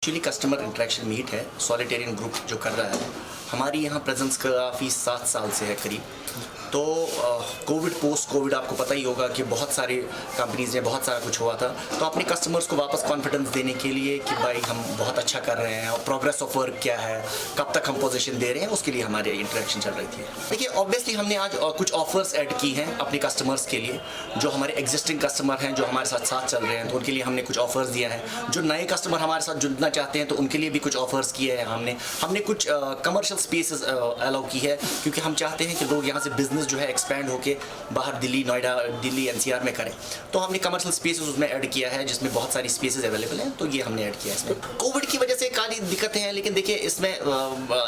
Actually customer interaction meet है, सॉलिटेरियन group जो कर रहा है। हमारी यहाँ प्रेजेंस काफ़ी 7 साल से है करीब। तो कोविड पोस्ट कोविड आपको पता ही होगा कि बहुत सारी कंपनीज में बहुत सारा कुछ हुआ था। तो अपने कस्टमर्स को वापस कॉन्फिडेंस देने के लिए कि भाई हम बहुत अच्छा कर रहे हैं और प्रोग्रेस ऑफ वर्क क्या है, कब तक हम पोजीशन दे रहे हैं, उसके लिए हमारी इंटरेक्शन चल रही थी। देखिए ऑब्वियसली हमने आज कुछ ऑफर्स ऐड की हैं अपने कस्टमर्स के लिए। जो हमारे एग्जिस्टिंग कस्टमर हैं जो हमारे साथ साथ चल रहे हैं तो उनके लिए हमने कुछ ऑफर्स दिया है। जो नए कस्टमर हमारे साथ जुड़ना चाहते हैं तो उनके लिए भी कुछ ऑफर्स किए हैं हमने कुछ कमर्शियल स्पेसेस अलाउ की है, क्योंकि हम चाहते हैं कि लोग यहाँ से बिजनेस जो है एक्सपैंड होके बाहर दिल्ली, नोएडा, दिल्ली एनसीआर में करें। तो हमने कमर्शियल स्पेसेस उसमें ऐड किया है जिसमें बहुत सारी स्पेसेस अवेलेबल हैं। तो ये हमने ऐड किया है इसमें। कोविड की वजह से काफ़ी दिक्कतें हैं, लेकिन देखिए इसमें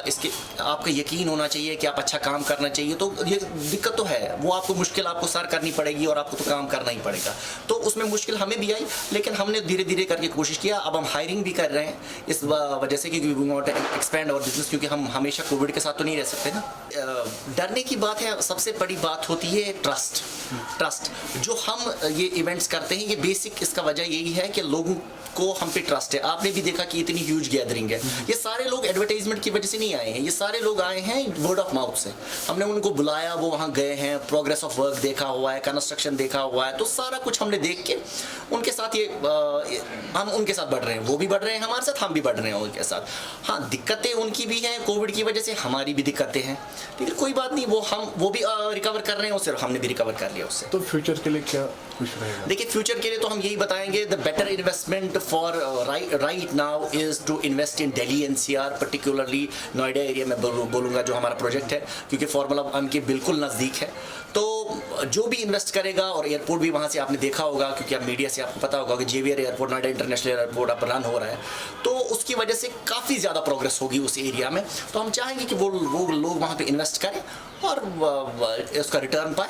इसके आपका यकीन होना चाहिए कि आप अच्छा काम करना चाहिए। तो ये दिक्कत तो है, वो आपको मुश्किल आपको सर करनी पड़ेगी और आपको तो काम करना ही पड़ेगा। तो उसमें मुश्किल हमें भी आई, लेकिन हमने धीरे धीरे करके कोशिश किया। अब हम हायरिंग भी कर रहे हैं इस वजह से, क्योंकि we want to expand our business, क्योंकि हम हमेशा कोविड के साथ तो नहीं रह सकते ना। डरने की बात है, सबसे बड़ी बात होती है ट्रस्ट। जो हम ये इवेंट्स करते हैं, ये बेसिक इसका वजह यही है कि लोगों को हम पे ट्रस्ट है। आपने भी देखा कि इतनी ह्यूज गैदरिंग है। ये सारे लोग एडवर्टाइजमेंट की वजह से नहीं आए हैं, ये सारे लोग आए हैं वर्ड ऑफ माउथ से। हमने उनको बुलाया, वो वहाँ गए हैं, प्रोग्रेस ऑफ वर्क देखा हुआ है, कंस्ट्रक्शन देखा हुआ है। तो सारा कुछ हमने देख के उनके साथ हम उनके साथ बढ़ रहे हैं, वो भी बढ़ रहे हैं हमारे साथ, हम भी बढ़ रहे हैं उनके साथ। हाँ, दिक्कतें उनकी भी हैं कोविड की वजह से, हमारी भी दिक्कतें हैं, लेकिन कोई बात नहीं, वो भी रिकवर कर रहे हैं उससे, हमने भी रिकवर कर लिया उससे। तो फ्यूचर के लिए क्या कुछ रहेगा? देखिए फ्यूचर के लिए तो हम यही बताएंगे, the better investment for right now is to invest in Delhi NCR, particularly Noida area में बोलूँगा जो हमारा प्रोजेक्ट है, क्योंकि फार्मूला वन के बिल्कुल नज़दीक है। तो जो भी इन्वेस्ट करेगा, और एयरपोर्ट भी वहाँ से आपने देखा होगा, क्योंकि आप मीडिया से आपको पता होगा कि जेवियर एयरपोर्ट, नोएडा इंटरनेशनल एयरपोर्ट अब रन हो रहा है, तो उसकी वजह से काफ़ी ज़्यादा प्रोग्रेस होगी उस एरिया में। तो हम चाहेंगे कि वो लोग वहाँ पे इन्वेस्ट करें और उसका रिटर्न पाएँ।